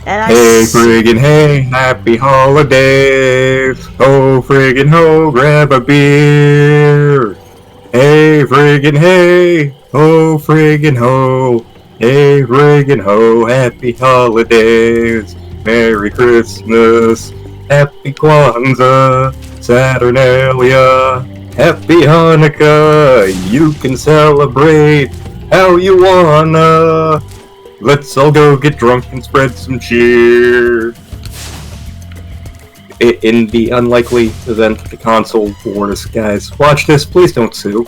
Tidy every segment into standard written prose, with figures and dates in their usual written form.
And Hey friggin' hey, happy holidays! Oh friggin' ho, grab a beer! Hey friggin' hey, oh friggin' ho! Hey friggin' ho, happy holidays! Merry Christmas! Happy Kwanzaa! Saturnalia! Happy Hanukkah! You can celebrate how you wanna! Let's all go get drunk and spread some cheer. In the unlikely event that the console wars, guys, watch this. Please don't sue.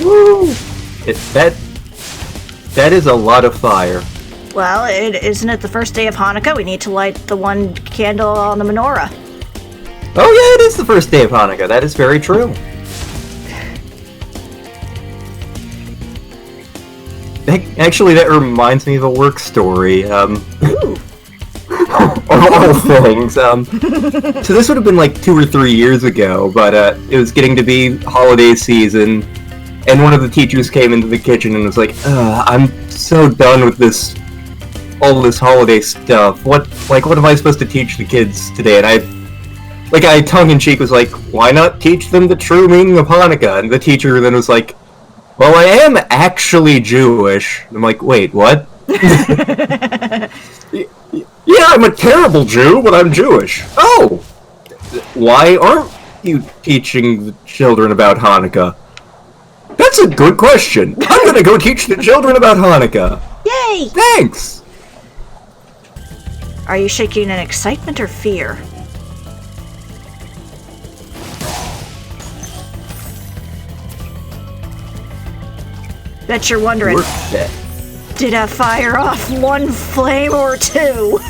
Woo! That is a lot of fire. well, isn't it the first day of Hanukkah? We need to light the one candle on the menorah. Oh yeah, it is the first day of Hanukkah. That is very true. Actually, that reminds me of a work story. Ooh. Of all things. So this would have been like 2 or 3 years ago, but it was getting to be holiday season, and one of the teachers came into the kitchen and was like, "I'm so done with all this holiday stuff. What am I supposed to teach the kids today?" And I tongue-in-cheek was like, "Why not teach them the true meaning of Hanukkah?" And the teacher then was like, "Well, I am actually Jewish." I'm like, "Wait, what?" "Yeah, I'm a terrible Jew, but I'm Jewish." "Oh! Why aren't you teaching the children about Hanukkah?" "That's a good question. I'm gonna go teach the children about Hanukkah." Yay! "Thanks!" Are you shaking in excitement or fear? Bet you're wondering, We're set. did I fire off one flame or two?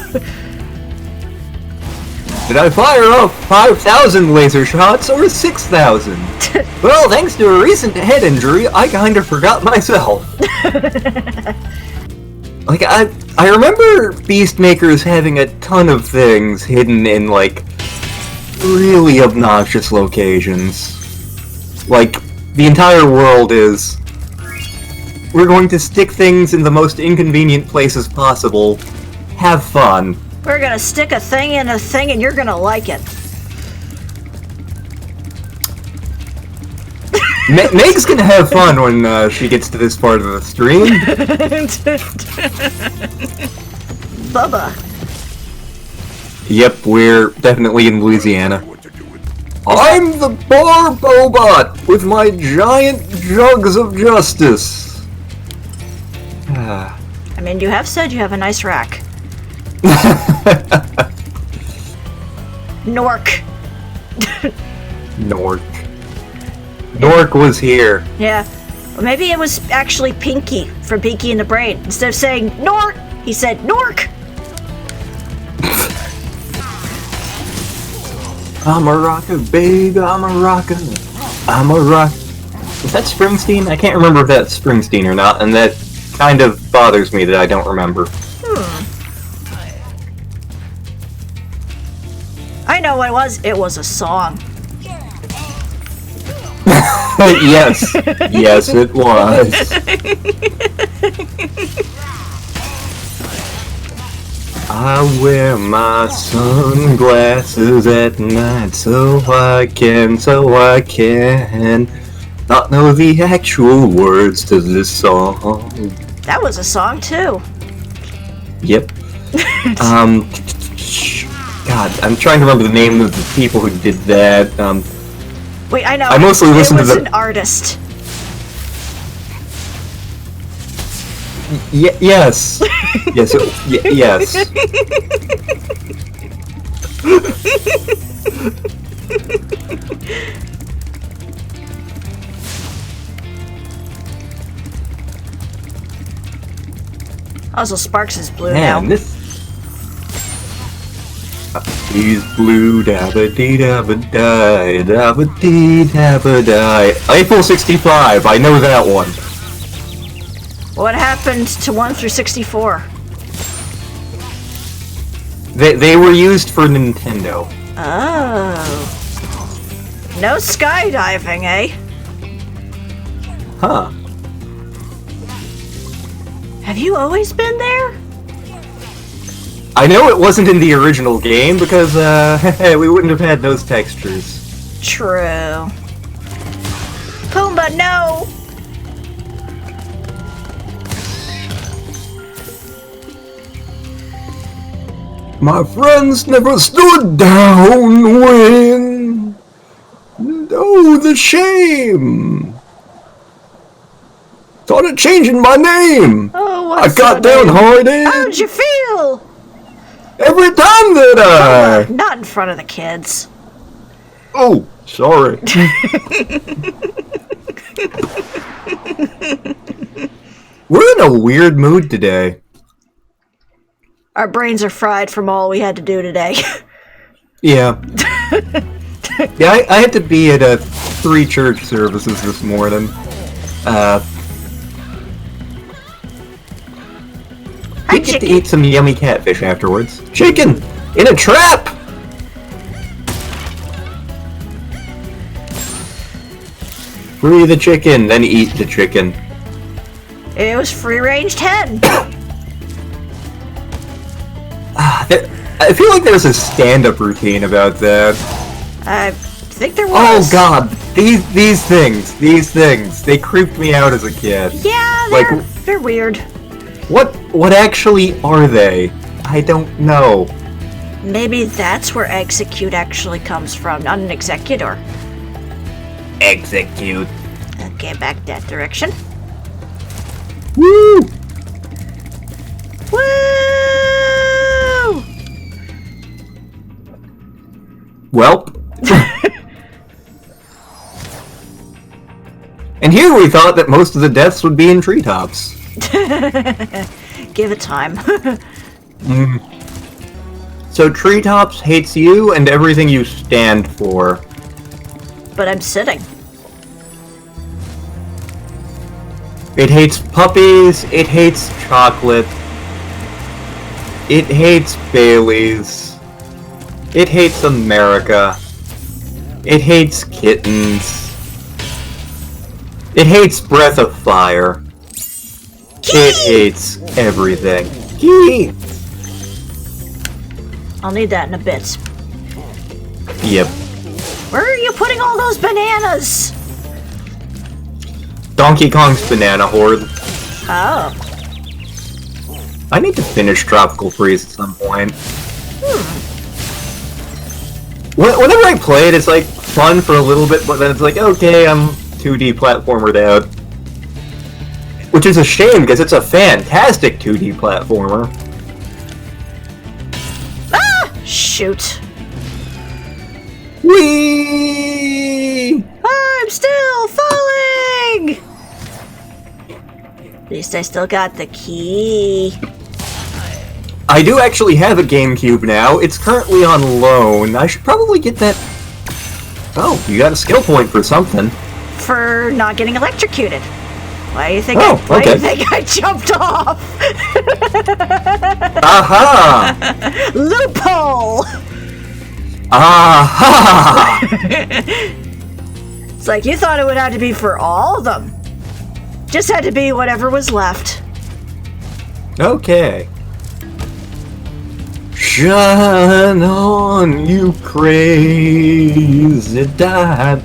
Did I fire off 5,000 laser shots or 6,000? Well, thanks to a recent head injury, I kinda forgot myself. I remember Beastmakers having a ton of things hidden in, really obnoxious locations. The entire world is... We're going to stick things in the most inconvenient places possible. Have fun. We're gonna stick a thing in a thing and you're gonna like it. Meg's gonna have fun when she gets to this part of the stream. Bubba. Yep, we're definitely in Louisiana. I'm the Bar Bobot with my giant jugs of justice. I mean, you have said you have a nice rack. Nork. Nork was here. Yeah. Well, maybe it was actually Pinky from Pinky and the Brain. Instead of saying Nork, he said Nork. I'm a rocker, baby, I'm a rocker. I'm a rock. Is that Springsteen? I can't remember if that's Springsteen or not, and that kind of bothers me that I don't remember. I know what it was. It was a song. Yes. Yes, it was. I wear my sunglasses at night so I can not know the actual words to this song. That was a song too. Yep. God, I'm trying to remember the name of the people who did that. Wait, I know. I mostly listen to It was the... an artist. Yes. Yes. Yes. Also, Sparks is blue Man, now. this... He's blue, dabba-dee-dabba-die, dabba-dee-dabba-die. April 65, I know that one. What happened to 1 through 64? They were used for Nintendo. Oh. No skydiving, eh? Huh. Have you always been there? I know it wasn't in the original game because, we wouldn't have had those textures. True. Pumbaa, no! My friends never stood down when... Oh, the shame! Thought of changing my name! Oh, I what's got the name? downhearted How'd you feel? every time that I... Not in front of the kids. Oh, sorry. We're in a weird mood today. Our brains are fried from all we had to do today. Yeah. Yeah, I had to be at 3 church services this morning. Hi, We get to chicken. eat some yummy catfish afterwards. Chicken! In a trap! Free the chicken, then eat the chicken. It was free-range hen. I feel like there's a stand-up routine about that. I think there was. Oh god, these things, they creeped me out as a kid. Yeah, Like- they're weird. What actually are they? I don't know. Maybe that's where execute actually comes from, not an executor. Execute. Okay, back that direction. Woo! Woo! Welp. And here we thought that most of the deaths would be in Treetops. Give it time. So Treetops hates you and everything you stand for. But I'm sitting. It hates puppies, it hates chocolate, it hates Baileys, it hates America, it hates kittens, it hates Breath of Fire, it hates everything. Gee. I'll need that in a bit. Yep. Where are you putting all those bananas? Donkey Kong's Banana Horde. Oh. I need to finish Tropical Freeze at some point. Whenever I play it, it's like fun for a little bit, but then it's like, okay, I'm 2D platformered out. Which is a shame, because it's a fantastic 2D platformer. Ah! Shoot. Whee! I'm still falling! At least I still got the key. I do actually have a GameCube now. It's currently on loan. I should probably get that... Oh, you got a skill point for something. For not getting electrocuted. Why do you think Oh, do you okay. think I jumped off? Aha! Loophole! Aha! It's like you thought it would have to be for all of them. Just had to be whatever was left. Okay. Shine on, you crazy dad.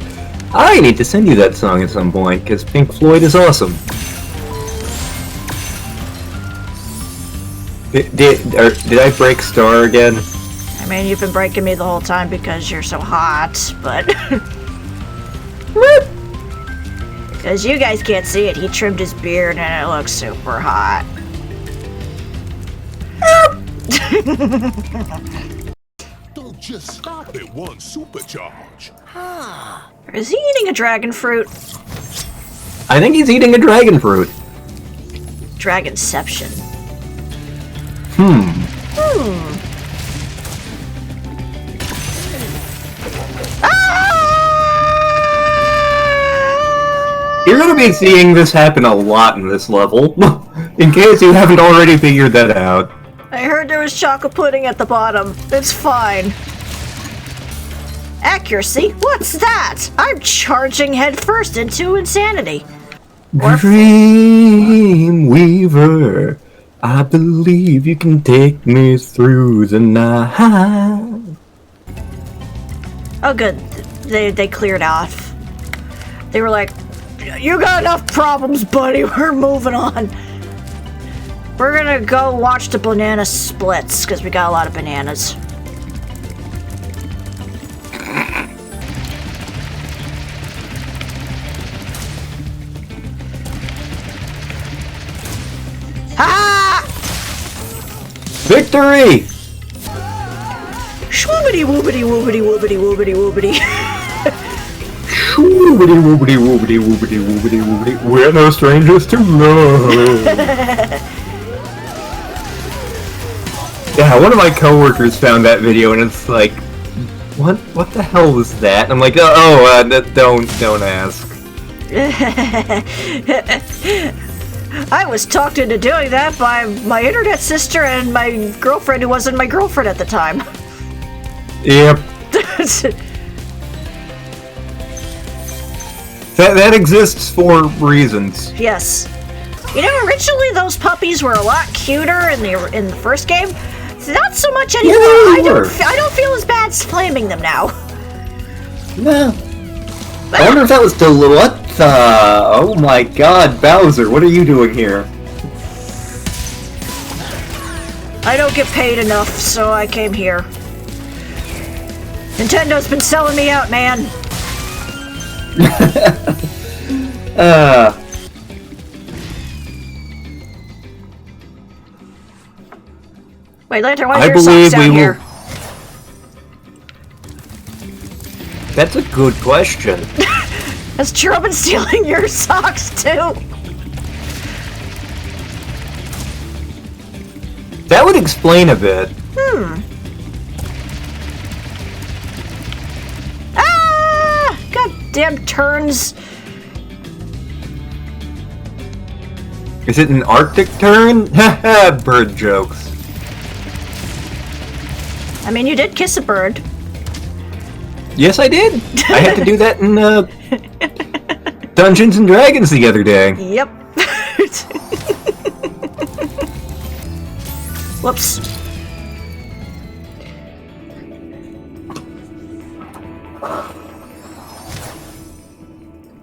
I need to send you that song at some point, because Pink Floyd is awesome. Did I break Star again? I mean, you've been breaking me the whole time because you're so hot, but... Because you guys can't see it, he trimmed his beard and it looks super hot. Don't just stop at one supercharge. Is he eating a dragon fruit? I think he's eating a dragon fruit. Dragonception. You're gonna be seeing this happen a lot in this level, in case you haven't already figured that out. I heard heard there was chocolate pudding at the bottom. It's fine. Accuracy? What's that? I'm charging headfirst into insanity. Dream Weaver, I believe you can take me through the night. Oh, good. They cleared off. They were like, you got enough problems, buddy. We're moving on. We're gonna go watch the banana splits, because we got a lot of bananas. Ha! Victory! Shwoobity woobity woobity woobity woobity woobity. Woobity woobity woobity woobity woobity woobity. We're no strangers to love. Yeah, one of my coworkers found that video and it's like, what the hell was that? And I'm like, don't ask. I was talked into doing that by my internet sister and my girlfriend who wasn't my girlfriend at the time. Yep. That exists for reasons. Yes. You know, originally those puppies were a lot cuter in the first game. Not so much anymore. Yeah, I don't feel as bad flaming them now. No. I wonder if that was the what? Oh my God, Bowser, what are you doing here? I don't get paid enough, so I came here. Nintendo's been selling me out, man. Wait, Lantern, why are your socks down here? That's a good question. Has Churro been stealing your socks too? That would explain a bit. Ah! Goddamn turns. Is it an Arctic tern? Haha, bird jokes. I mean, you did kiss a bird. Yes, I did. I had to do that in Dungeons and Dragons the other day. Yep. Whoops.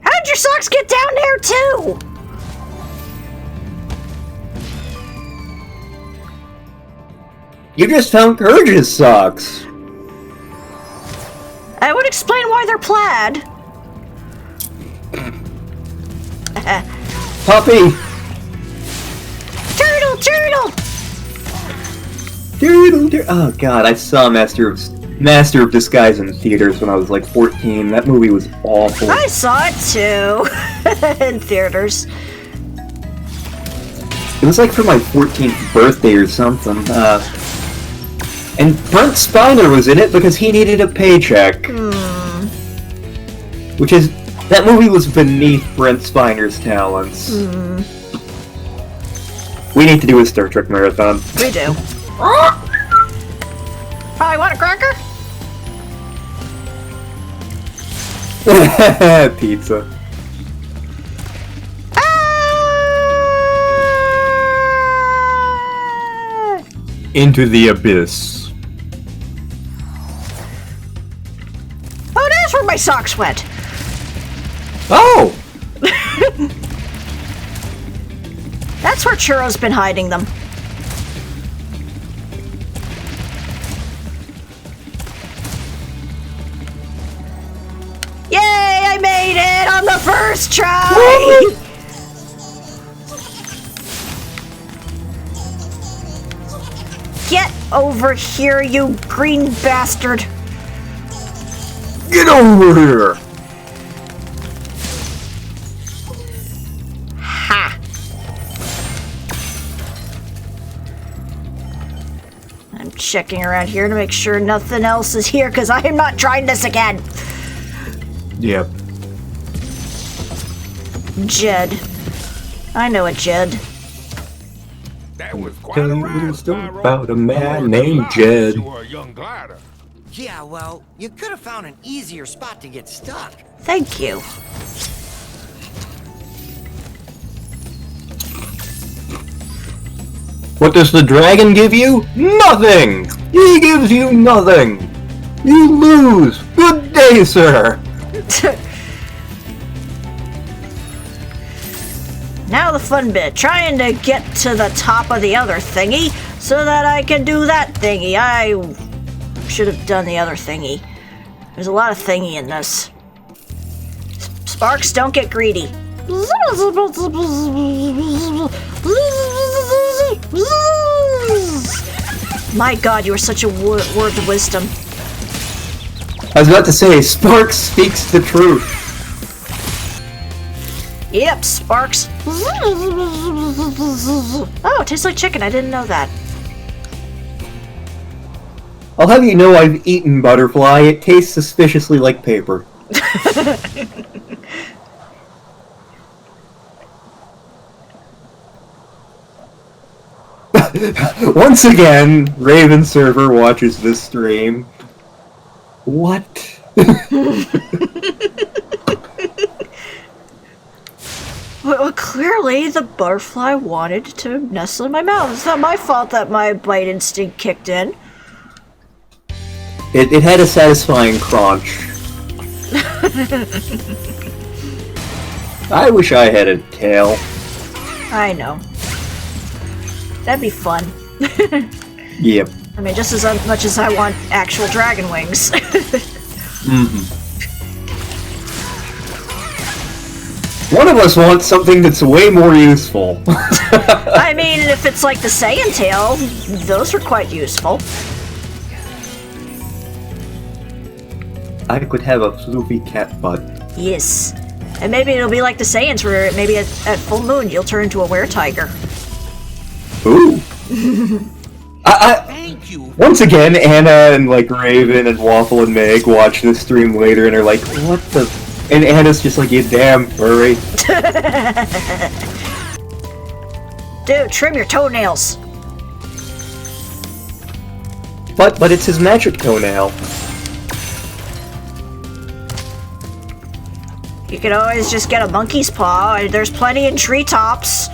How did your socks get down there too? You just found Urge's socks. I would explain why they're plaid. Puppy! Turtle, turtle! Oh God, I saw Master of Disguise in theaters when I was like 14. That movie was awful. I saw it too in theaters. It was like for my 14th birthday or something. And Brent Spiner was in it because he needed a paycheck. Which is, that movie was beneath Brent Spiner's talents. We need to do a Star Trek marathon. We do. Probably want a cracker? Pizza. Ah! Into the abyss. Oh, that's where my socks went. Oh! That's where Churro's been hiding them. Yay! I made it on the first try! Get over here, you green bastard! Get over here! Ha! I'm checking around here to make sure nothing else is here, because I am not trying this again! Yep. Jed. I know a Jed. was quite Tell a you a ride, little story Spyro. about a man I worked named a lot Jed. since you were a young glider. Yeah, well, you could have found an easier spot to get stuck. Thank you. What does the dragon give you? Nothing! He gives you nothing! You lose! Good day, sir! Now the fun bit, trying to get to the top of the other thingy so that I can do that thingy. I should have done the other thingy. There's a lot of thingy in this. Sparks, don't get greedy. My god, you are such a word of wisdom. I was about to say, Sparks speaks the truth. Yep, Sparks. Oh, it tastes like chicken. I didn't know that. I'll have you know I've eaten butterfly. It tastes suspiciously like paper. Once again, Raven server watches this stream. What? Well, clearly the butterfly wanted to nestle in my mouth. It's not my fault that my bite instinct kicked in. It had a satisfying crunch. I wish I had a tail. I know. That'd be fun. Yep. I mean, just as much as I want actual dragon wings. One of us wants something that's way more useful. I mean, if it's like the Saiyan tail, those are quite useful. I could have a floofy cat butt. Yes. And maybe it'll be like the Saiyans, where maybe at full moon you'll turn into a were-tiger. Ooh. Thank you. Once again, Anna and like Raven and Waffle and Meg watch this stream later and are like, what the? And Anna's just like, you damn furry. Dude, trim your toenails. But it's his magic toenail. You can always just get a monkey's paw. There's plenty in Treetops.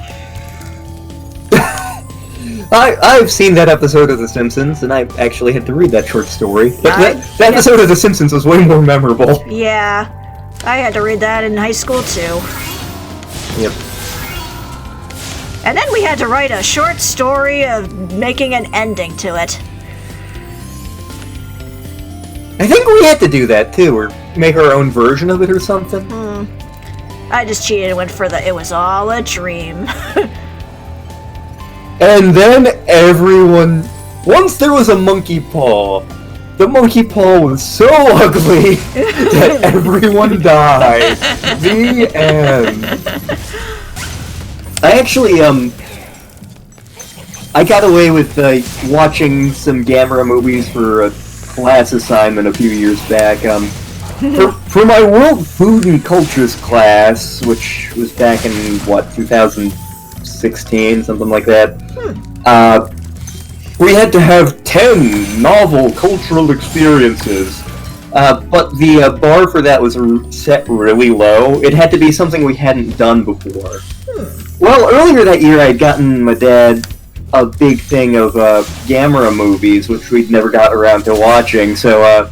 I've seen that episode of The Simpsons, and I actually had to read that short story. But that Yeah. episode of The Simpsons was way more memorable. Yeah, I had to read that in high school too. Yep. And then we had to write a short story of making an ending to it. I think we had to do that too, or make our own version of it or something. I just cheated and went for the it was all a dream. And then everyone... Once there was a monkey paw. The monkey paw was so ugly that everyone died. The end. I actually, I got away with watching some Gamera movies for a class assignment a few years back. For my World Food and Cultures class, which was back in, 2016, something like that, we had to have 10 novel cultural experiences. But the bar for that was set really low. It had to be something we hadn't done before. Well, earlier that year I had gotten my dad a big thing of Gamera movies, which we'd never got around to watching, so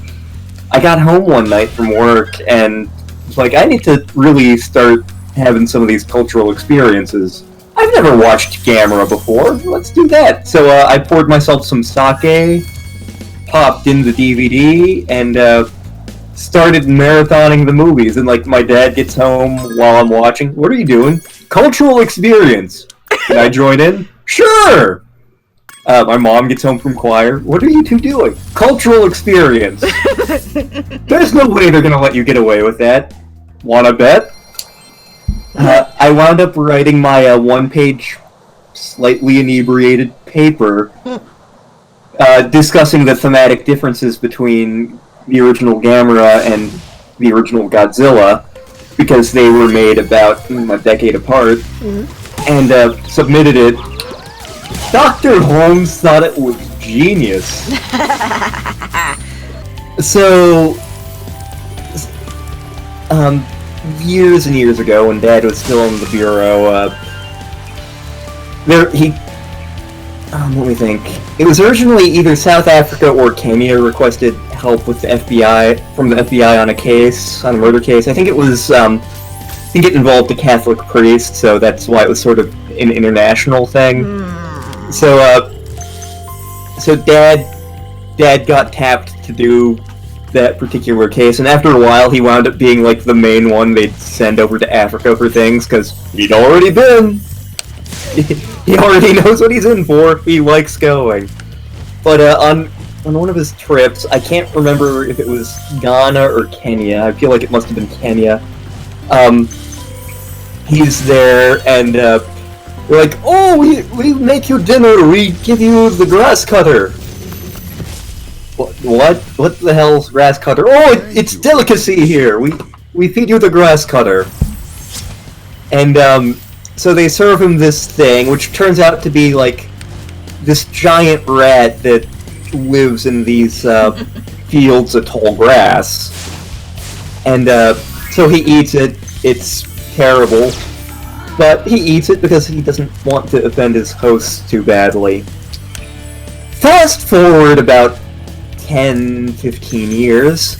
I got home one night from work and was like, I need to really start having some of these cultural experiences. I've never watched Gamera before, let's do that. So I poured myself some sake, popped in the DVD, and started marathoning the movies. And like my dad gets home while I'm watching, what are you doing? Cultural experience. Can I join in? Sure! My mom gets home from choir. What are you two doing? Cultural experience. There's no way they're gonna let you get away with that. Wanna bet? I wound up writing my one-page, slightly inebriated paper discussing the thematic differences between the original Gamera and the original Godzilla, because they were made about a decade apart, and submitted it Dr. Holmes thought it was genius. So, years and years ago, when Dad was still in the bureau, let me think. It was originally either South Africa or Kenya requested help with the FBI, from the FBI on a murder case. I think it was, I think it involved a Catholic priest, so that's why it was sort of an international thing. So Dad got tapped to do that particular case, and after a while he wound up being like the main one they'd send over to Africa for things, because he'd already been. He already knows what he's in for. He likes going. But on one of his trips, I can't remember if it was Ghana or Kenya. I feel like it must have been Kenya. He's there, and we're like, "Oh, we make you dinner. We give you the grass cutter." What? What the hell's grass cutter? Oh, it's delicacy here. We feed you the grass cutter. And so they serve him this thing, which turns out to be like this giant rat that lives in these fields of tall grass. And so he eats it. It's terrible, but he eats it because he doesn't want to offend his hosts too badly. Fast forward about 10-15 years,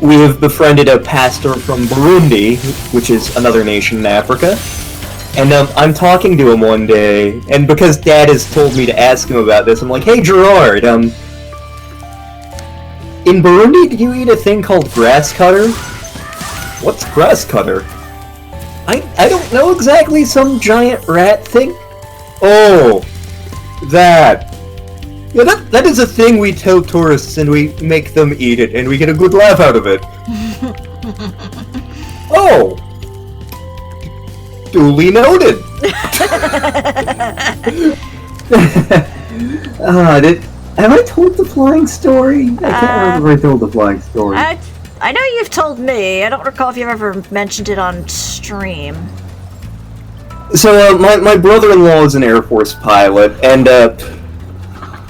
we have befriended a pastor from Burundi, which is another nation in Africa, and I'm talking to him one day, and because Dad has told me to ask him about this, I'm like, "Hey Gerard, in Burundi, did you eat a thing called grass cutter?" "What's grass cutter?" I don't know exactly, some giant rat thing? "Oh, that. Yeah, that is a thing we tell tourists, and we make them eat it, and we get a good laugh out of it." "Oh! Duly noted!" Have I told the flying story? I can't remember if I told the flying story. I know you've told me. I don't recall if you've ever mentioned it on stream. So, my brother-in-law is an Air Force pilot, and,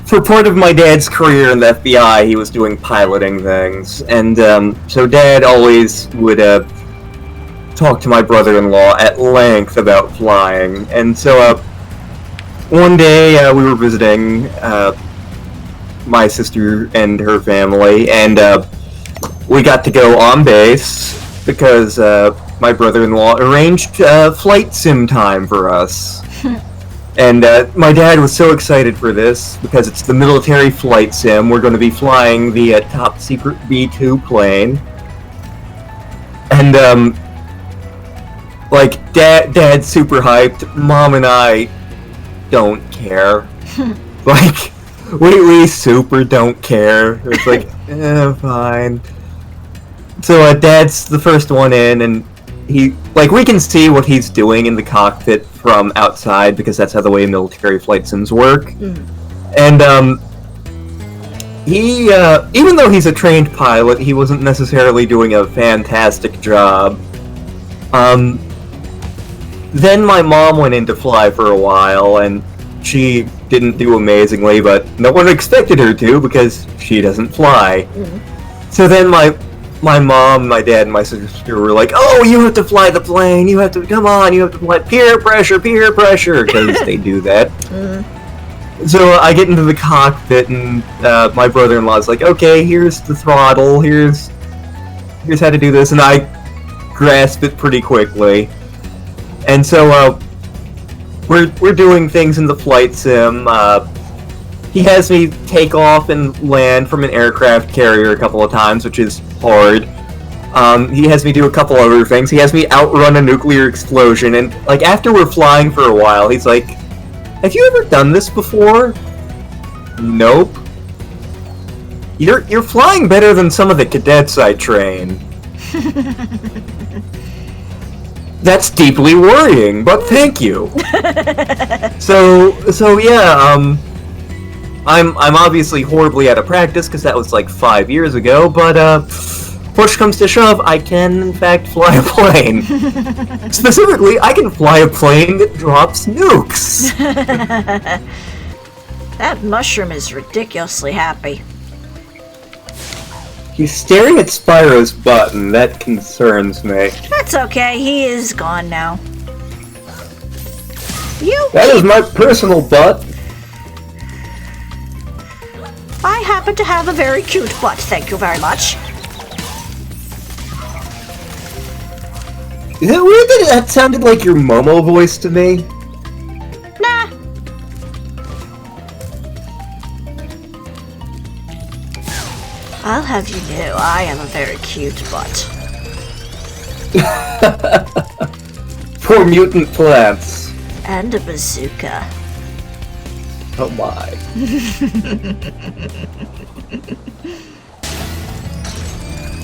for part of my dad's career in the FBI, he was doing piloting things, and so Dad always would talk to my brother-in-law at length about flying. And so one day we were visiting my sister and her family, and we got to go on base because my brother-in-law arranged flight sim time for us. And my dad was so excited for this, because it's the military flight sim. We're going to be flying the top secret B-2 plane. And, like, Dad's super hyped. Mom and I don't care. Like, we super don't care. It's like, fine. So Dad's the first one in, and we can see what he's doing in the cockpit from outside, because that's how the way military flight sims work. And, he, even though he's a trained pilot, he wasn't necessarily doing a fantastic job. Then my mom went in to fly for a while, and she didn't do amazingly, but no one expected her to, because she doesn't fly. So then my mom, my dad, and my sister were like, "Oh, you have to fly the plane, you have to fly, peer pressure, because they do that. So I get into the cockpit, and my brother-in-law's like, "Okay, here's the throttle, here's how to do this," and I grasp it pretty quickly. And so we're doing things in the flight sim. He has me take off and land from an aircraft carrier a couple of times, which is hard. He has me do a couple other things. He has me outrun a nuclear explosion, and like after we're flying for a while, he's like, "Have you ever done this before?" "Nope." You're flying better than some of the cadets I train." "That's deeply worrying, but thank you." So yeah, I'm obviously horribly out of practice, because that was like 5 years ago, but push comes to shove, I can, in fact, fly a plane. Specifically, I can fly a plane that drops nukes. That mushroom is ridiculously happy. He's staring at Spyro's butt, and that concerns me. That's okay, he is gone now. That is my personal butt. I happen to have a very cute butt, thank you very much. Is it weird that that sounded like your Momo voice to me? Nah. I'll have you know, I have a very cute butt. Poor mutant plants. And a bazooka. Oh my.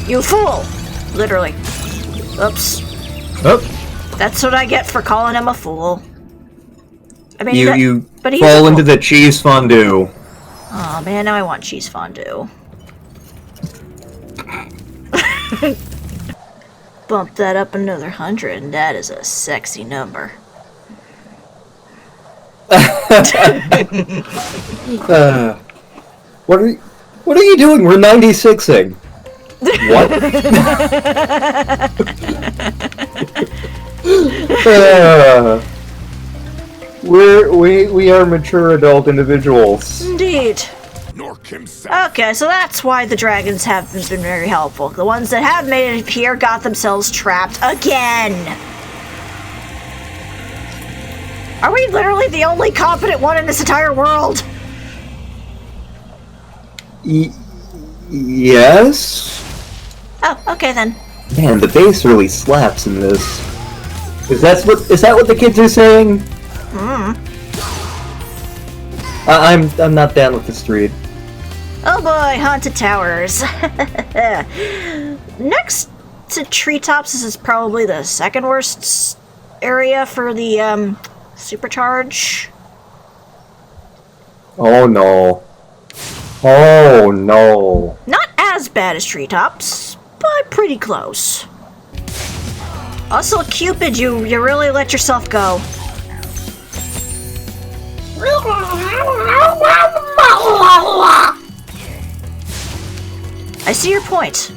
You fool! Literally. Oops. Oh. That's what I get for calling him a fool. I mean, You but he's fall a into fool. the cheese fondue. Aw, man, now I want cheese fondue. Bump that up another 100, and that is a sexy number. What are you doing? We're 96ing. What? We are mature adult individuals. Indeed. Nork himself. Okay, so that's why the dragons haven't been very helpful. The ones that have made it here got themselves trapped again. Are we literally the only competent one in this entire world? Yes? Oh, okay then. Man, the bass really slaps in this. Is that what the kids are saying? I'm not down with the street. Oh boy, haunted towers. Next to Treetops, this is probably the second worst area for the supercharge. Oh no. Oh no. Not as bad as Treetops, but pretty close. Also, Cupid, you really let yourself go. I see your point.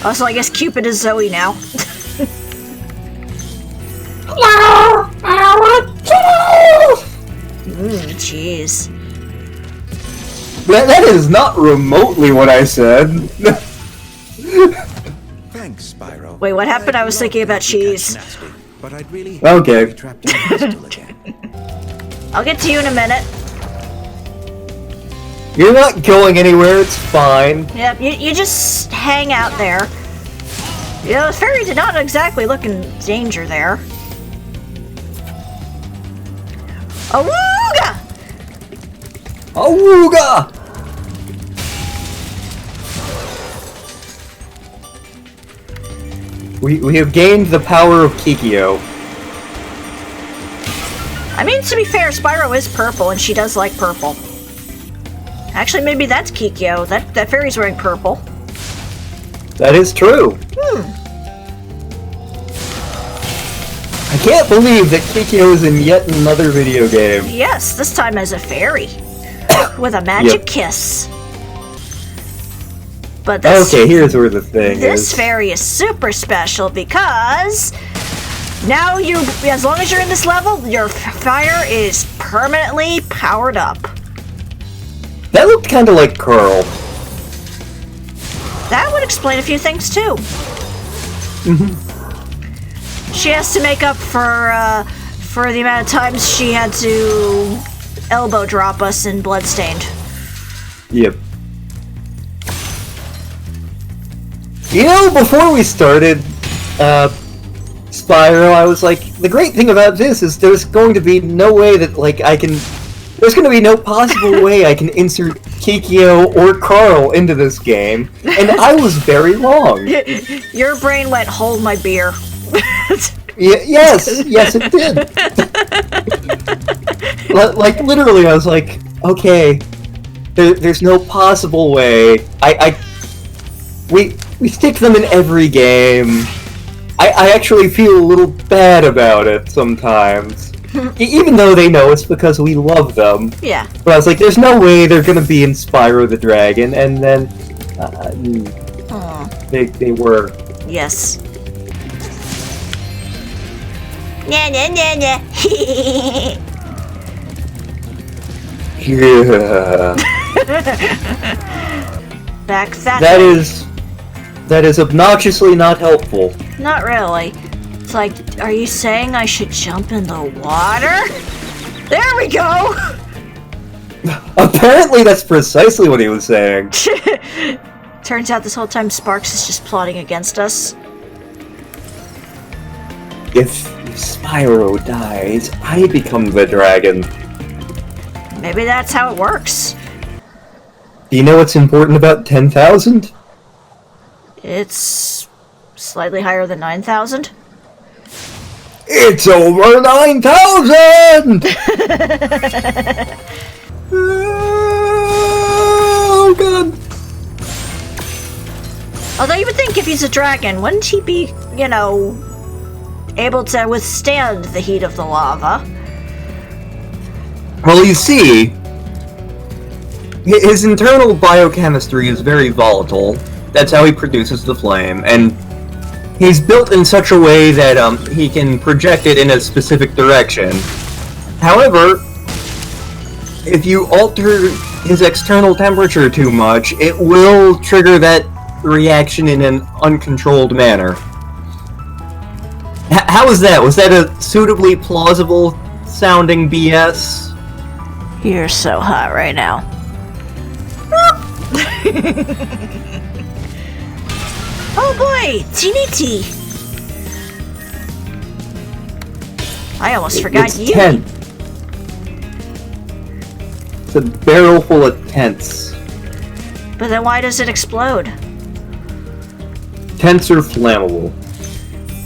Also, I guess Cupid is Zoe now. Jeez. That is not remotely what I said. Thanks, Spyro. Wait, what happened? I was thinking about cheese. Nasty, but I'd really Okay. be trapped in a crystal again. I'll get to you in a minute. You're not going anywhere, it's fine. Yep, you just hang out there. You know, the fairy did not exactly look in danger there. Awooga! Awooga! We have gained the power of Kikyo. I mean, to be fair, Spyro is purple, and she does like purple. Actually, maybe that's Kikyo. That fairy's wearing purple. That is true. I can't believe that Kikyo is in yet another video game. Yes, this time as a fairy. With a magic Yep. kiss. But this, Okay, here's where the thing this is. fairy is super special because now as long as you're in this level, your fire is permanently powered up. That looked kind of like Carl. That would explain a few things too. She has to make up for the amount of times she had to elbow drop us in Bloodstained. Yep. You know, before we started Spyro, I was like, the great thing about this is there's going to be no way that, like, there's going to be no possible way I can insert Kikyo or Carl into this game, and I was very wrong. Your brain went, hold my beer. Yes, it did. like literally, I was like, okay, there's no possible way. We stick them in every game. I actually feel a little bad about it sometimes. Even though they know it's because we love them. Yeah. But I was like, there's no way they're gonna be in Spyro the Dragon, and then... They were. Yes. Nah, nah, nah, nah. Yeah. Back that That is obnoxiously not helpful. Not really. It's like, are you saying I should jump in the water? There we go! Apparently that's precisely what he was saying. Turns out this whole time Sparks is just plotting against us. If Spyro dies, I become the dragon. Maybe that's how it works. Do you know what's important about 10,000? It's slightly higher than 9,000. It's over 9,000! Oh god. Although you would think if he's a dragon, wouldn't he be, you know, able to withstand the heat of the lava? Well, you see, his internal biochemistry is very volatile. That's how he produces the flame, and he's built in such a way that he can project it in a specific direction. However, if you alter his external temperature too much, it will trigger that reaction in an uncontrolled manner. How was that? Was that a suitably plausible sounding BS? You're so hot right now. Oh boy, Tinity! I almost forgot It's you. 10. It's a barrel full of tents. But then why does it explode? Tents are flammable.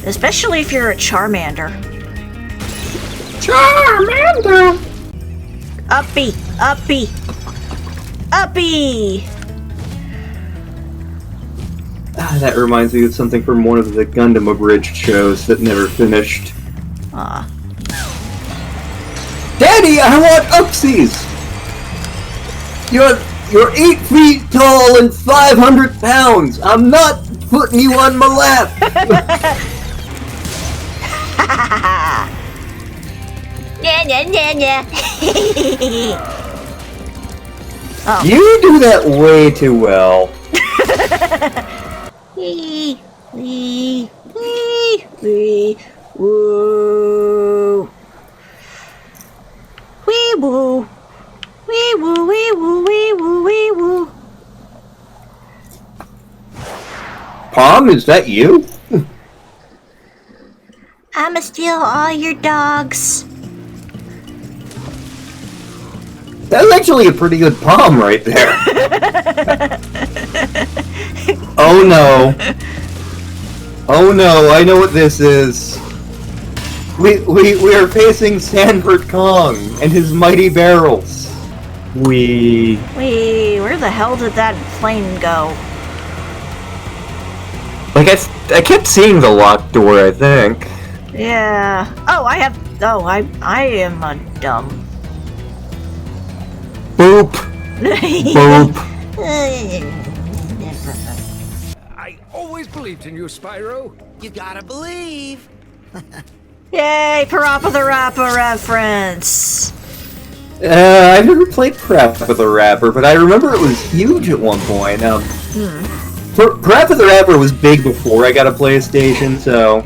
Especially if you're a Charmander. Charmander! Uppy! Uppy! Uppy! That reminds me of something from one of the Gundam abridged shows that never finished. Aw. Daddy, I want upsies! You're 8 feet tall and 500 pounds! I'm not putting you on my lap! Nah, nah, nah, nah. Oh. You do that way too well. Wee, wee, wee, wee, woo. Wee woo. Wee woo, wee woo, wee woo, wee woo. Pom, is that you? I'ma steal all your dogs. That's actually a pretty good palm right there. Oh no. Oh no, I know what this is. We are facing Sanford Kong and his mighty barrels. Wee, where the hell did that plane go? Like, I kept seeing the locked door, I think. Yeah. Oh, I am a dumb. Boop. Boop. I always believed in you, Spyro. You gotta believe. Yay, Parappa the Rapper reference! I've never played Parappa the Rapper, but I remember it was huge at one point. Parappa the Rapper was big before I got a PlayStation, so...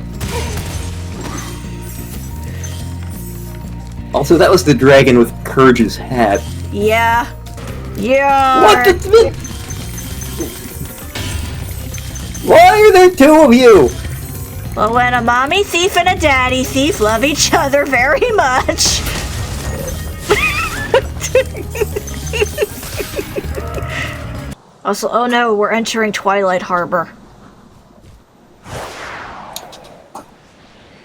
Also, that was the dragon with Courage's hat. Yeah. Yeah. What the... Why are there two of you? Well, when a mommy thief and a daddy thief love each other very much. Also, oh no, we're entering Twilight Harbor.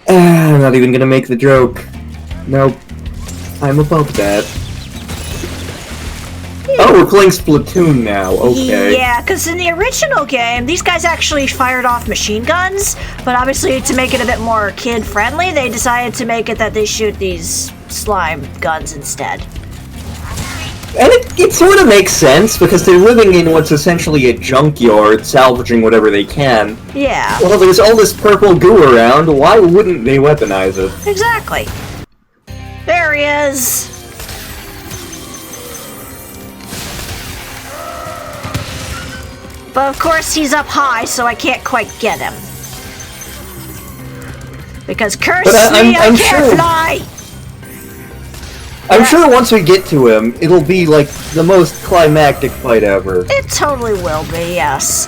I'm not even gonna make the joke. Nope. I'm above that. Oh, we're playing Splatoon now. Okay. Yeah, because in the original game, these guys actually fired off machine guns, but obviously to make it a bit more kid-friendly, they decided to make it that they shoot these slime guns instead. And it sort of makes sense, because they're living in what's essentially a junkyard, salvaging whatever they can. Yeah. Well, there's all this purple goo around, why wouldn't they weaponize it? Exactly. There he is. But of course he's up high, so I can't quite get him. Because curse me, I can't fly! I'm sure once we get to him, it'll be like the most climactic fight ever. It totally will be, yes.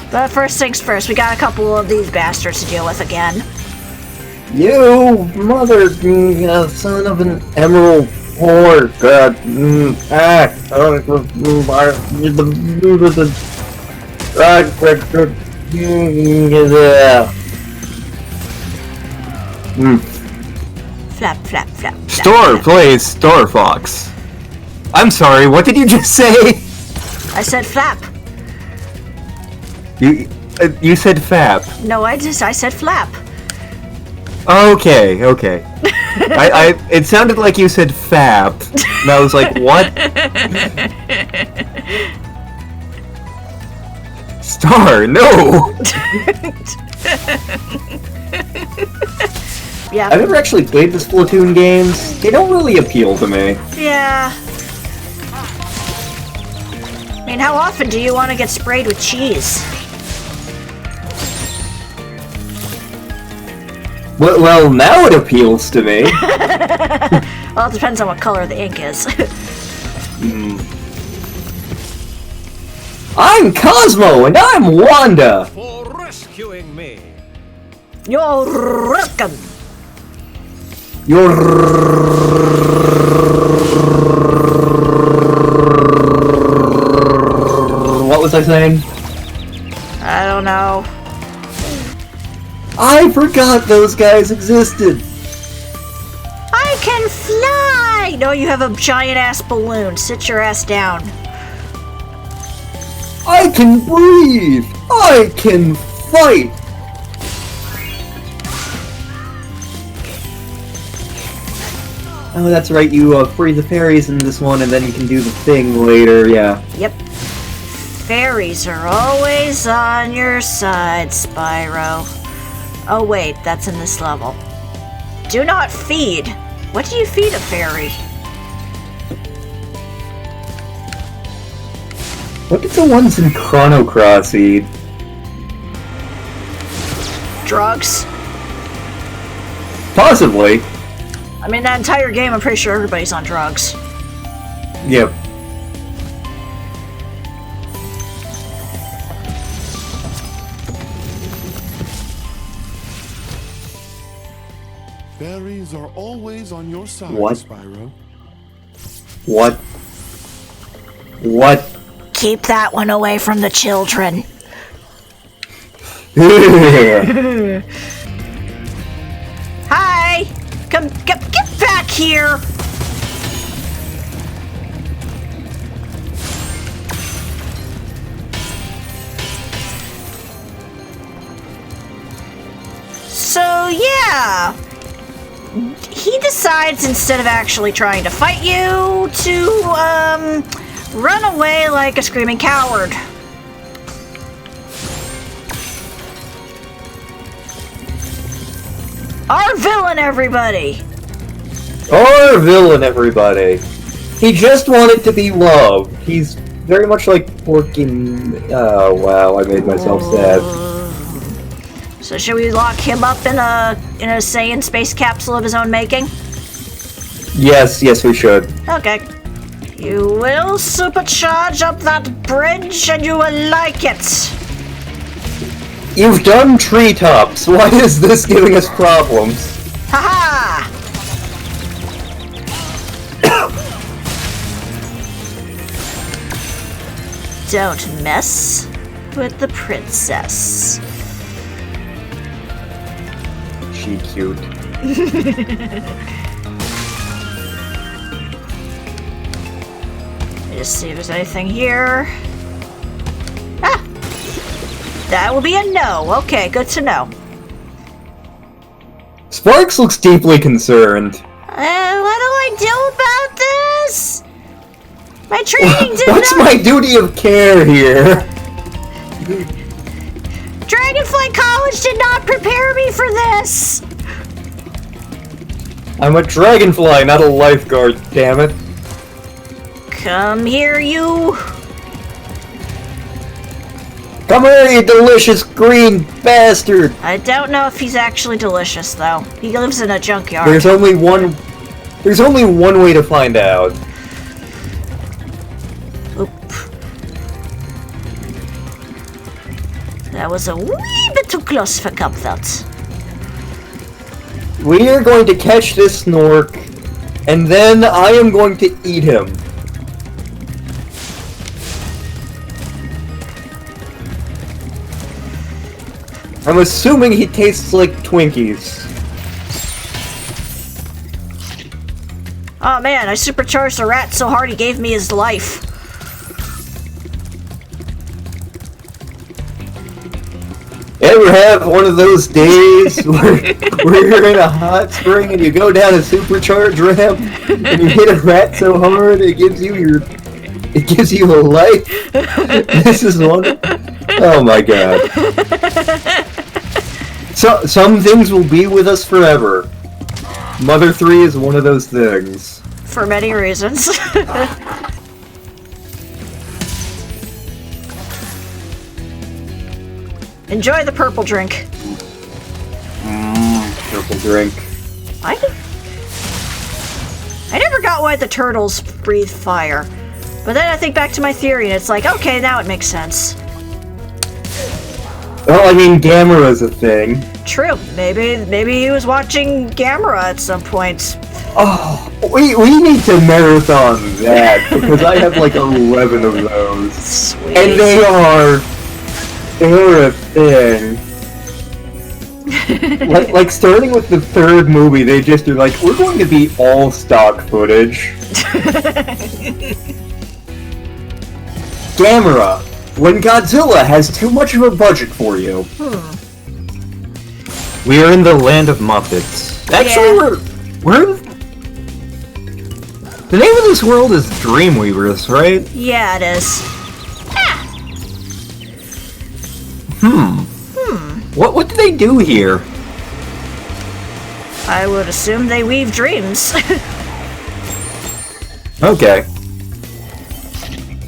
But first things first, we got a couple of these bastards to deal with again. You mother son of an emerald whore. God. Flap, flap, flap, flap. Store plays Star Fox. I'm sorry, what did you just say? I said flap. You said fap. No, I said flap. Okay. It sounded like you said fap. And I was like, what? Star, no! Yeah. I've never actually played the Splatoon games. They don't really appeal to me. Yeah. I mean, how often do you want to get sprayed with cheese? Well, now it appeals to me. Well, it depends on what color the ink is. I'm Cosmo, and I'm Wanda! For rescuing me. You're welcome. What was I saying? I don't know. I forgot those guys existed! I can fly! No, you have a giant-ass balloon. Sit your ass down. I can breathe! I can fight! Oh, that's right, you free the fairies in this one, and then you can do the thing later, yeah. Yep. Fairies are always on your side, Spyro. Oh wait, that's in this level. Do not feed. What do you feed a fairy? What did the ones in Chrono Cross eat? Drugs? Possibly. I mean, that entire game, I'm pretty sure everybody's on drugs. Yep. Fairies are always on your side, What? Spyro. What? What? Keep that one away from the children. Hi! Come, get back here! So, yeah. He decides, instead of actually trying to fight you, to, run away like a screaming coward. Our villain, everybody! Our villain, everybody! He just wanted to be loved. He's very much like Porky. Oh, wow, I made myself sad. So should we lock him up in a Saiyan space capsule of his own making? Yes, we should. Okay. You will supercharge up that bridge and you will like it. You've done Treetops. Why is this giving us problems? Haha! Don't mess with the princess. She cute. Just see if there's anything here. Ah! That will be a no. Okay, good to know. Sparks looks deeply concerned. What do I do about this? My training did What's not... my duty of care here? Dragonfly College did not prepare me for this! I'm a dragonfly, not a lifeguard, damn it. Come here, you! Come here, you delicious green bastard! I don't know if he's actually delicious, though. He lives in a junkyard. There's only one way to find out. Oop. That was a wee bit too close for comfort. We are going to catch this snork, and then I am going to eat him. I'm assuming he tastes like Twinkies. Oh man, I supercharged the rat so hard he gave me his life. Ever have one of those days where you're in a hot spring and you go down a supercharge ramp and you hit a rat so hard it gives you a life? This is one. Oh my god. So some things will be with us forever. Mother 3 is one of those things. For many reasons. Enjoy the purple drink. Purple drink. I never got why the turtles breathe fire. But then I think back to my theory and it's like, okay, now it makes sense. Well, I mean, Gamera's a thing. True. Maybe he was watching Gamera at some point. Oh, we need to marathon that because I have like 11 of those. Sweet. And they're a thing. like starting with the third movie, they just are like, we're going to be all stock footage. Gamera, when Godzilla has too much of a budget for you. We are in the land of Muppets. Actually, we're the name of this world is Dreamweavers, right? Yeah, it is. What do they do here? I would assume they weave dreams. Okay.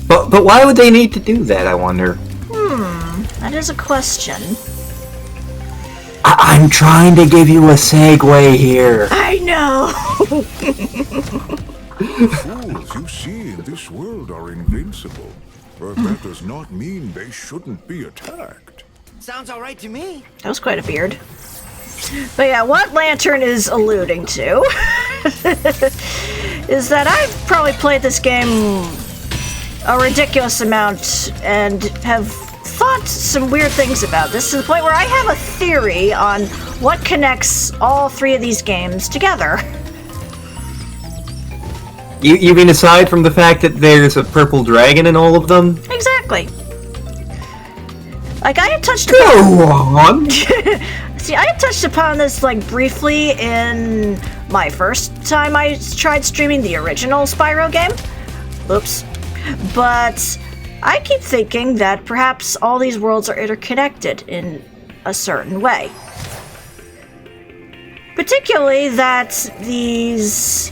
But why would they need to do that, I wonder? That is a question. I'm trying to give you a segue here. I know! Fools you see in this world are invincible. But that does not mean they shouldn't be attacked. Sounds all right to me. That was quite a beard. But yeah, what Lantern is alluding to is that I've probably played this game a ridiculous amount and have thought some weird things about this to the point where I have a theory on what connects all three of these games together. You mean aside from the fact that there's a purple dragon in all of them? Exactly. Like, I had touched Go on! See, I had touched upon this, like, briefly in my first time I tried streaming the original Spyro game. Oops. But I keep thinking that perhaps all these worlds are interconnected in a certain way. Particularly that these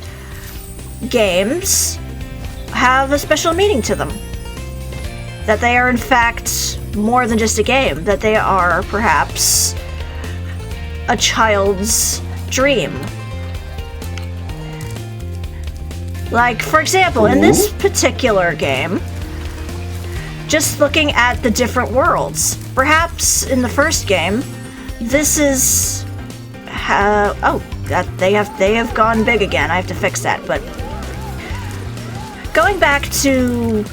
games have a special meaning to them. That they are in fact more than just a game. That they are perhaps a child's dream. Like, for example, in this particular game, just looking at the different worlds, perhaps in the first game, this is they have gone big again. I have to fix that. But going back to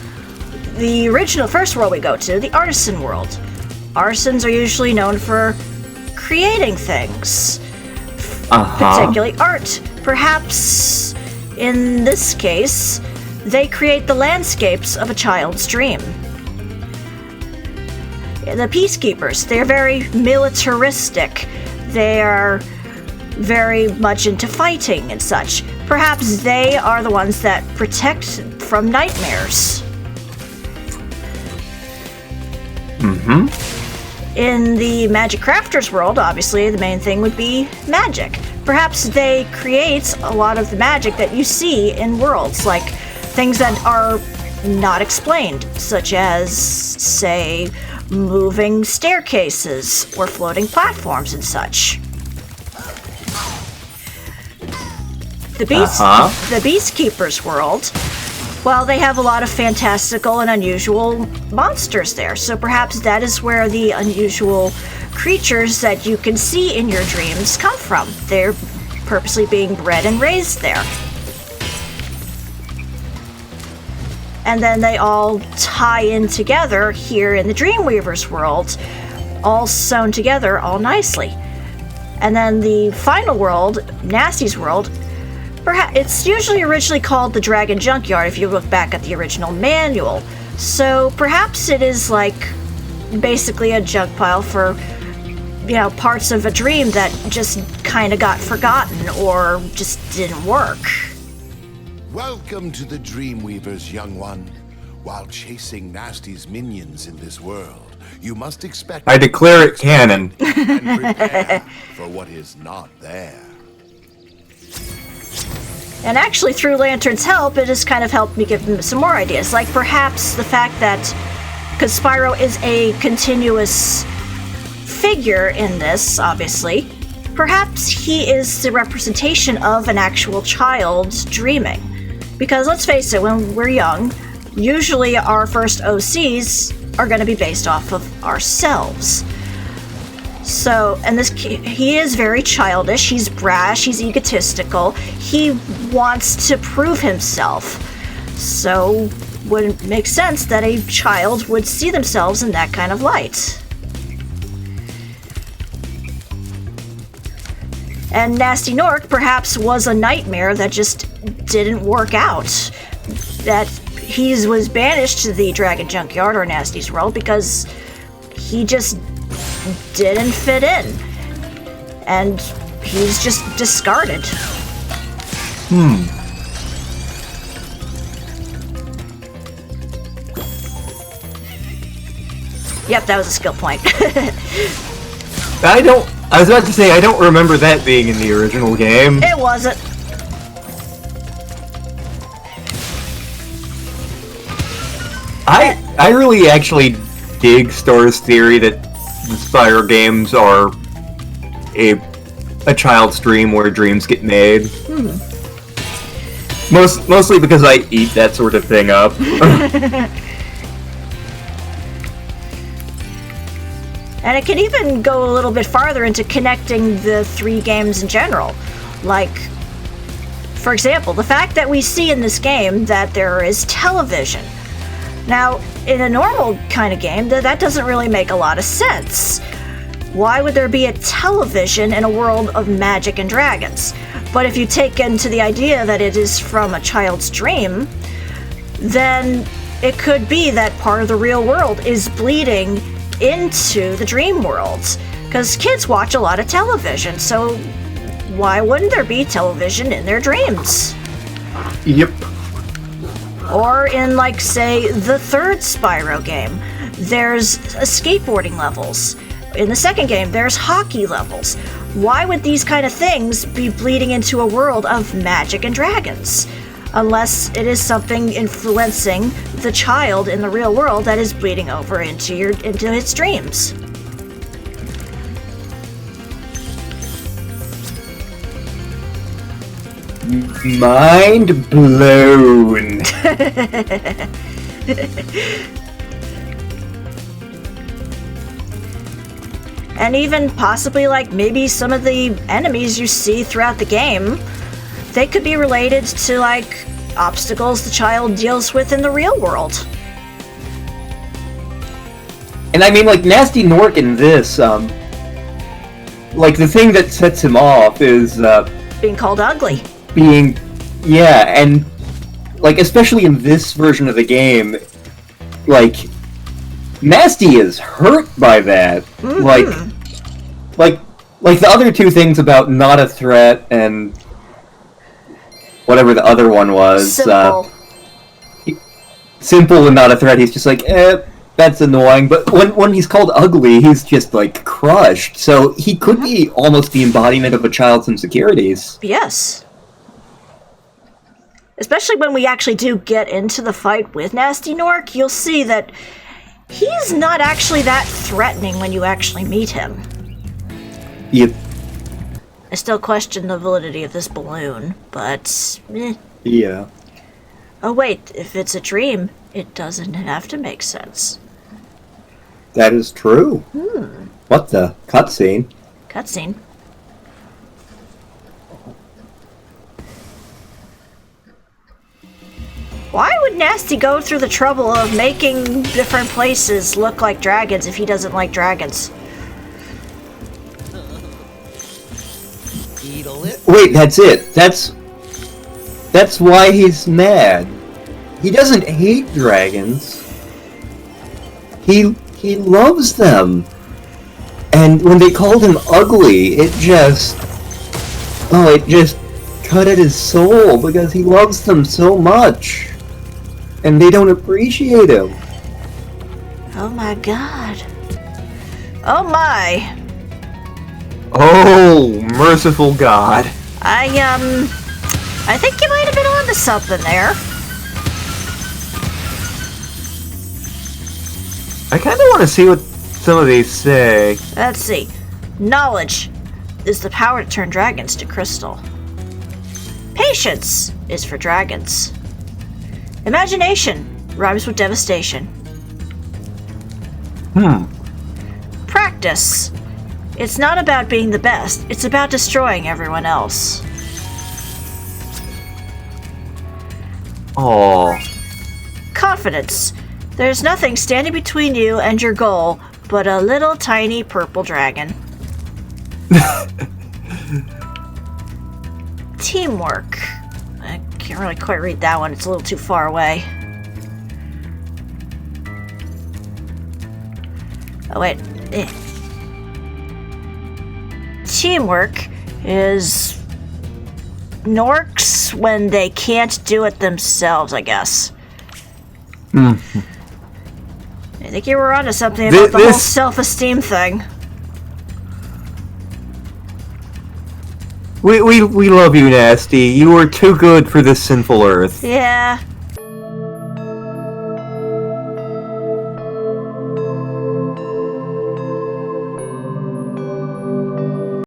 the original first world we go to, the artisan world. Artisans are usually known for creating things, particularly art. Perhaps in this case, they create the landscapes of a child's dream. The Peacekeepers, they're very militaristic. They are very much into fighting and such. Perhaps they are the ones that protect from nightmares. In the Magic Crafters world, obviously, the main thing would be magic. Perhaps they create a lot of the magic that you see in worlds, like things that are not explained, such as, say, moving staircases or floating platforms and such. The Beastkeepers world, well, they have a lot of fantastical and unusual monsters there, so perhaps that is where the unusual creatures that you can see in your dreams come from. They're purposely being bred and raised there. And then they all tie in together here in the Dreamweaver's world, all sewn together all nicely. And then the final world, Nasty's world, perhaps it's usually originally called the Dragon Junkyard if you look back at the original manual. So perhaps it is like basically a junk pile for, you know, parts of a dream that just kind of got forgotten or just didn't work. Welcome to the Dreamweavers, young one. While chasing Nasty's minions in this world, you must expect... I declare it canon. and prepare for what is not there. And actually, through Lantern's help, it has kind of helped me give him some more ideas. Like perhaps the fact that, because Spyro is a continuous figure in this, obviously, perhaps he is the representation of an actual child dreaming. Because let's face it, when we're young, usually our first OCs are going to be based off of ourselves. So, and he is very childish, he's brash, he's egotistical, he wants to prove himself. So, would it make sense that a child would see themselves in that kind of light? And Nasty Nork perhaps was a nightmare that just didn't work out. That he was banished to the Dragon Junkyard or Nasty's world because he just didn't fit in. And he's just discarded. Yep, that was a skill point. I was about to say, I don't remember that being in the original game. It wasn't. I really actually dig Star's theory that the Spyro games are a child's dream where dreams get made. Mostly because I eat that sort of thing up. And it can even go a little bit farther into connecting the three games in general. Like, for example, the fact that we see in this game that there is television. Now, in a normal kind of game, that doesn't really make a lot of sense. Why would there be a television in a world of magic and dragons? But if you take into the idea that it is from a child's dream, then it could be that part of the real world is bleeding into the dream worlds. Because kids watch a lot of television, so why wouldn't there be television in their dreams? Yep. Or in, like, say, the third Spyro game, there's skateboarding levels. In the second game, there's hockey levels. Why would these kind of things be bleeding into a world of magic and dragons? Unless it is something influencing the child in the real world that is bleeding over into its dreams. Mind blown. And even possibly, like, maybe some of the enemies you see throughout the game, they could be related to, like, obstacles the child deals with in the real world. And I mean, like, Nasty Nork in this, like, the thing that sets him off is, Being called ugly. and like, especially in this version of the game, like, Nasty is hurt by that. Like the other two things about not a threat and whatever the other one was. Simple. Simple and not a threat. He's just like, that's annoying. But when he's called ugly, he's just like crushed. So he could be almost the embodiment of a child's insecurities. Yes. Especially when we actually do get into the fight with Nasty Nork, you'll see that he's not actually that threatening when you actually meet him. Yep. I still question the validity of this balloon, but Yeah. Oh wait, if it's a dream, it doesn't have to make sense. That is true. What the? Cutscene? Cutscene. Why would Nasty go through the trouble of making different places look like dragons if he doesn't like dragons? Eatle it. Wait, that's it. That's why he's mad. He doesn't hate dragons. He loves them. And when they called him ugly, it just cut at his soul because he loves them so much. And they don't appreciate him. Oh my god. Oh my. Oh, merciful God. I think you might have been onto something there. I kind of want to see what some of these say. Let's see. Knowledge is the power to turn dragons to crystal. Patience is for dragons. Imagination rhymes with devastation. Practice. It's not about being the best, it's about destroying everyone else. Oh. Confidence. There's nothing standing between you and your goal but a little tiny purple dragon. Teamwork. I can't really quite read that one, it's a little too far away. Oh wait. Teamwork is Norks when they can't do it themselves, I guess. I think you were onto something about the whole self-esteem thing. We love you, Nasty. You are too good for this sinful earth. Yeah,